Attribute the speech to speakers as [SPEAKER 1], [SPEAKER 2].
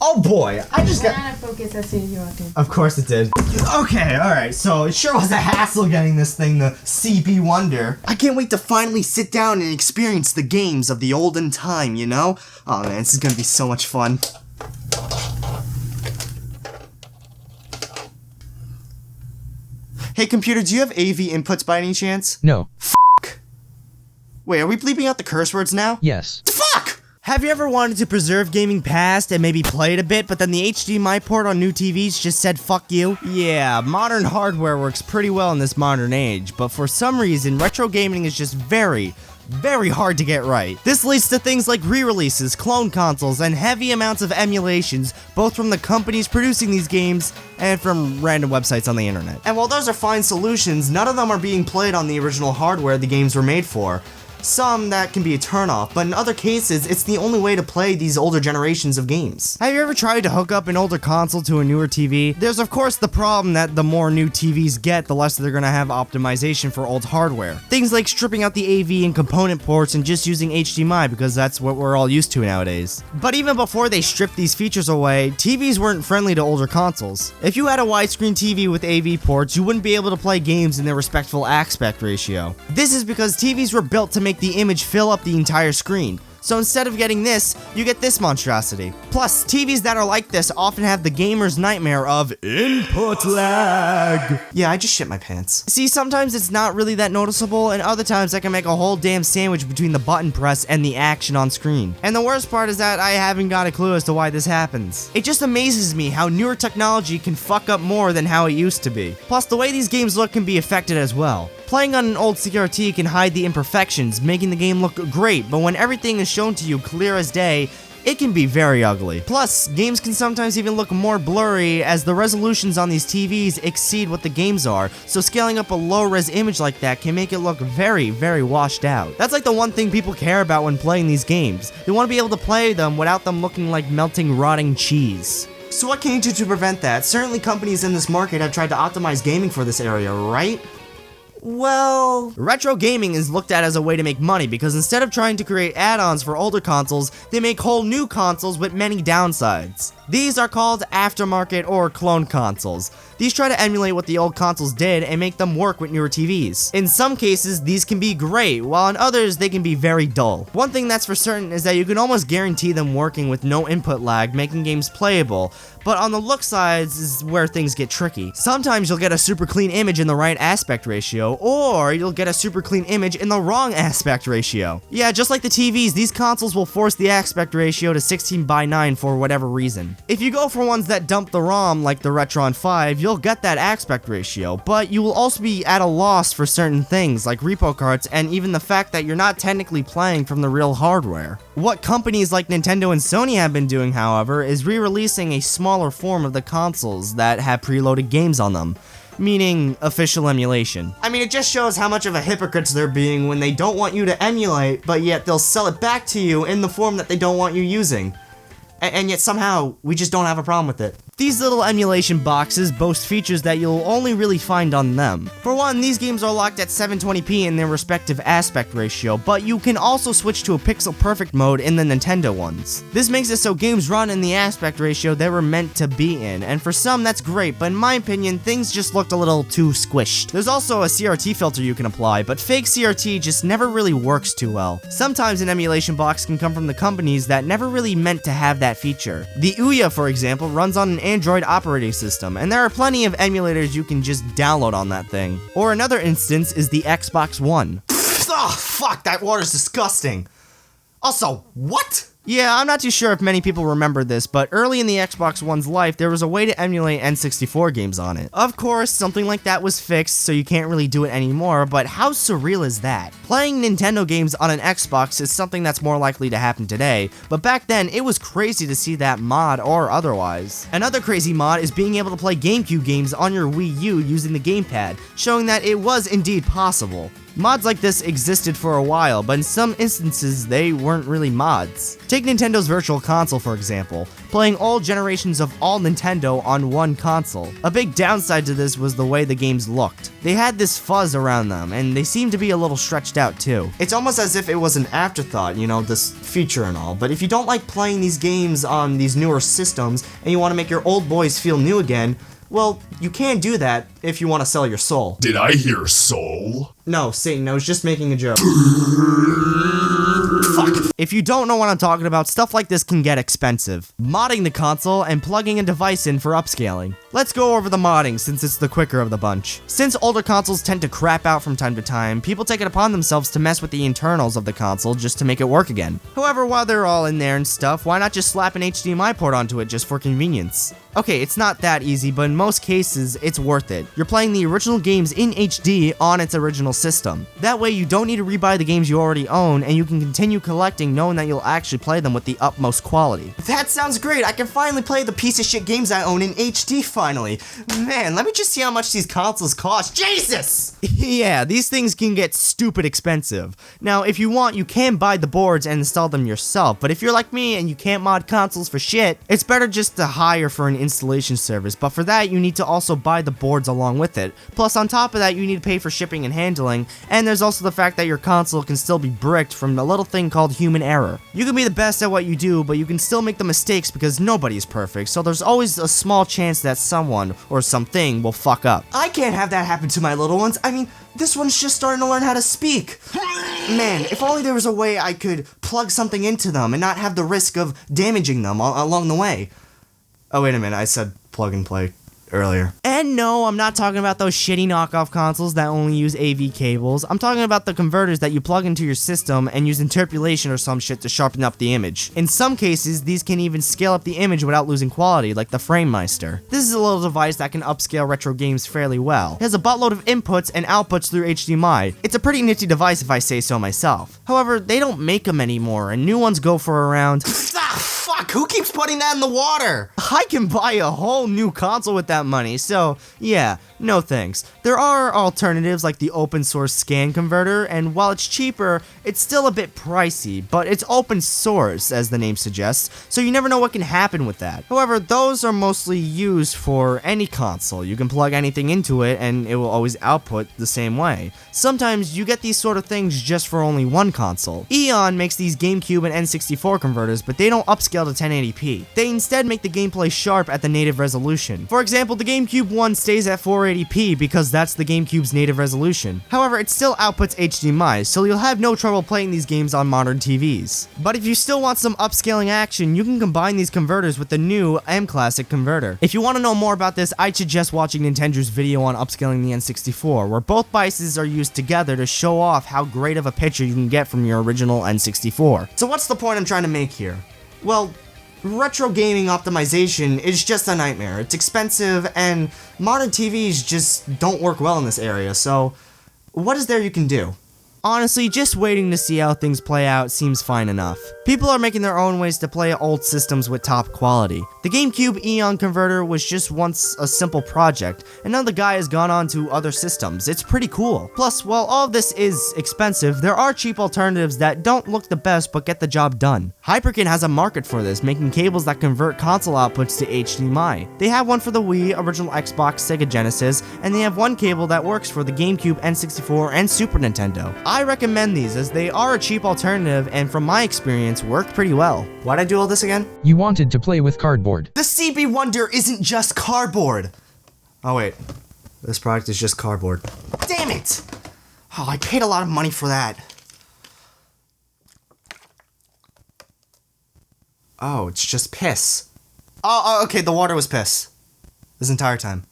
[SPEAKER 1] Oh boy, I just got
[SPEAKER 2] out of focus as soon as you walked in.
[SPEAKER 1] Of course it did. Okay, alright, so it sure was a hassle getting this thing to CP Wonder. I can't wait to finally sit down and experience the games of the olden time, you know? Oh man, this is gonna be so much fun. Hey computer, do you have AV inputs by any chance?
[SPEAKER 3] No.
[SPEAKER 1] Wait, are we bleeping out the curse words now?
[SPEAKER 3] Yes.
[SPEAKER 1] Fuck! Have you ever wanted to preserve gaming past and maybe play it a bit, but then the HDMI port on new TVs just said fuck you? Yeah, modern hardware works pretty well in this modern age, but for some reason, retro gaming is just very hard to get right. This leads to things like re-releases, clone consoles, and heavy amounts of emulations, both from the companies producing these games and from random websites on the internet. And while those are fine solutions, none of them are being played on the original hardware the games were made for. Some that can be a turnoff, but in other cases, it's the only way to play these older generations of games. Have you ever tried to hook up an older console to a newer TV? There's of course the problem that the more new TVs get, the less they're gonna have optimization for old hardware. Things like stripping out the AV and component ports and just using HDMI because that's what we're all used to nowadays. But even before they stripped these features away, TVs weren't friendly to older consoles. If you had a widescreen TV with AV ports, you wouldn't be able to play games in their respectful aspect ratio. This is because TVs were built to make the image fill up the entire screen. So instead of getting this, you get this monstrosity. Plus, TVs that are like this often have the gamer's nightmare of input lag. Yeah, I just shit my pants. See, sometimes it's not really that noticeable, and other times I can make a whole damn sandwich between the button press and the action on screen. And the worst part is that I haven't got a clue as to why this happens. It just amazes me how newer technology can fuck up more than how it used to be. Plus, the way these games look can be affected as well. Playing on an old CRT can hide the imperfections, making the game look great, but when everything is shown to you clear as day, it can be very ugly. Plus, games can sometimes even look more blurry as the resolutions on these TVs exceed what the games are, so scaling up a low-res image like that can make it look very washed out. That's like the one thing people care about when playing these games. They want to be able to play them without them looking like melting, rotting cheese. So what can you do to prevent that? Certainly companies in this market have tried to optimize gaming for this area, right? Well, retro gaming is looked at as a way to make money because instead of trying to create add-ons for older consoles, they make whole new consoles with many downsides. These are called aftermarket or clone consoles. These try to emulate what the old consoles did and make them work with newer TVs. In some cases, these can be great, while in others, they can be very dull. One thing that's for certain is that you can almost guarantee them working with no input lag, making games playable, but on the look sides is where things get tricky. Sometimes you'll get a super clean image in the right aspect ratio, or you'll get a super clean image in the wrong aspect ratio. Yeah, just like the TVs, these consoles will force the aspect ratio to 16:9 for whatever reason. If you go for ones that dump the ROM, like the Retron 5, you'll get that aspect ratio, but you will also be at a loss for certain things, like repo carts, and even the fact that you're not technically playing from the real hardware. What companies like Nintendo and Sony have been doing, however, is re-releasing a smaller form of the consoles that have preloaded games on them. Meaning official emulation. I mean, it just shows how much of a hypocrites they're being when they don't want you to emulate, but yet they'll sell it back to you in the form that they don't want you using. And yet somehow, we just don't have a problem with it. These little emulation boxes boast features that you'll only really find on them. For one, these games are locked at 720p in their respective aspect ratio, but you can also switch to a pixel perfect mode in the Nintendo ones. This makes it so games run in the aspect ratio they were meant to be in, and for some that's great, but in my opinion, things just looked a little too squished. There's also a CRT filter you can apply, but fake CRT just never really works too well. Sometimes an emulation box can come from the companies that never really meant to have that feature. The Ouya, for example, runs on an Android operating system, and there are plenty of emulators you can just download on that thing. Or another instance is the Xbox One. Oh, fuck, that water's disgusting. Also, what? Yeah, I'm not too sure if many people remember this, but early in the Xbox One's life, there was a way to emulate N64 games on it. Of course, something like that was fixed, so you can't really do it anymore, but how surreal is that? Playing Nintendo games on an Xbox is something that's more likely to happen today, but back then, it was crazy to see that mod or otherwise. Another crazy mod is being able to play GameCube games on your Wii U using the gamepad, showing that it was indeed possible. Mods like this existed for a while, but in some instances they weren't really mods. Take Nintendo's Virtual Console for example, playing all generations of all Nintendo on one console. A big downside to this was the way the games looked. They had this fuzz around them, and they seemed to be a little stretched out too. It's almost as if it was an afterthought, you know, this feature and all, but if you don't like playing these games on these newer systems, and you want to make your old boys feel new again, well, you can do that if you want to sell your soul.
[SPEAKER 2] Did I hear soul?
[SPEAKER 1] No, Satan, I was just making a joke. Fuck. If you don't know what I'm talking about, stuff like this can get expensive. Modding the console and plugging a device in for upscaling. Let's go over the modding since it's the quicker of the bunch. Since older consoles tend to crap out from time to time, people take it upon themselves to mess with the internals of the console just to make it work again. However, while they're all in there and stuff, why not just slap an HDMI port onto it just for convenience? Okay, it's not that easy, but in most cases, it's worth it. You're playing the original games in HD on its original system. That way, you don't need to rebuy the games you already own, and you can continue collecting knowing that you'll actually play them with the utmost quality. That sounds great! I can finally play the piece of shit games I own in HD finally. Man, let me just see how much these consoles cost. Jesus! Yeah, these things can get stupid expensive. Now, if you want, you can buy the boards and install them yourself, but if you're like me and you can't mod consoles for shit, it's better just to hire for an installation service, but for that, you need to also buy the boards along with it. Plus, on top of that, you need to pay for shipping and handling, and there's also the fact that your console can still be bricked from a little thing called human error. You can be the best at what you do, but you can still make the mistakes because nobody's perfect, so there's always a small chance that someone or something will fuck up. I can't have that happen to my little ones. I mean, this one's just starting to learn how to speak. Man, if only there was a way I could plug something into them and not have the risk of damaging them along the way. Oh, wait a minute, I said plug and play earlier. And no, I'm not talking about those shitty knockoff consoles that only use AV cables. I'm talking about the converters that you plug into your system and use interpolation or some shit to sharpen up the image. In some cases, these can even scale up the image without losing quality, like the FrameMeister. This is a little device that can upscale retro games fairly well. It has a buttload of inputs and outputs through HDMI. It's a pretty nifty device if I say so myself. However, they don't make them anymore, and new ones go for around... Fuck, who keeps putting that in the water? I can buy a whole new console with that money, so yeah, no thanks. There are alternatives like the open source scan converter, and while it's cheaper, it's still a bit pricey, but it's open source, as the name suggests, so you never know what can happen with that. However, those are mostly used for any console. You can plug anything into it, and it will always output the same way. Sometimes you get these sort of things just for only one console. Eon makes these GameCube and N64 converters, but they don't upscale to 1080p. They instead make the gameplay sharp at the native resolution. For example, the GameCube one stays at 480p because that's the GameCube's native resolution. However, it still outputs HDMI, so you'll have no trouble playing these games on modern TVs. But if you still want some upscaling action, you can combine these converters with the new M-Classic converter. If you want to know more about this, I'd suggest watching Nintendrew's video on upscaling the N64, where both devices are used together to show off how great of a picture you can get from your original N64. So what's the point I'm trying to make here? Well, retro gaming optimization is just a nightmare. It's expensive, and modern TVs just don't work well in this area, so what is there you can do? Honestly, just waiting to see how things play out seems fine enough. People are making their own ways to play old systems with top quality. The GameCube Eon converter was just once a simple project, and now the guy has gone on to other systems. It's pretty cool. Plus, while all of this is expensive, there are cheap alternatives that don't look the best but get the job done. Hyperkin has a market for this, making cables that convert console outputs to HDMI. They have one for the Wii, original Xbox, Sega Genesis, and they have one cable that works for the GameCube, N64, and Super Nintendo. I recommend these as they are a cheap alternative and from my experience worked pretty well. Why'd I do all this again?
[SPEAKER 3] You wanted to play with cardboard.
[SPEAKER 1] The CB Wonder isn't just cardboard. Oh wait, this product is just cardboard. Damn it! Oh, I paid a lot of money for that. Oh, it's just piss. Oh, okay, the water was piss. This entire time.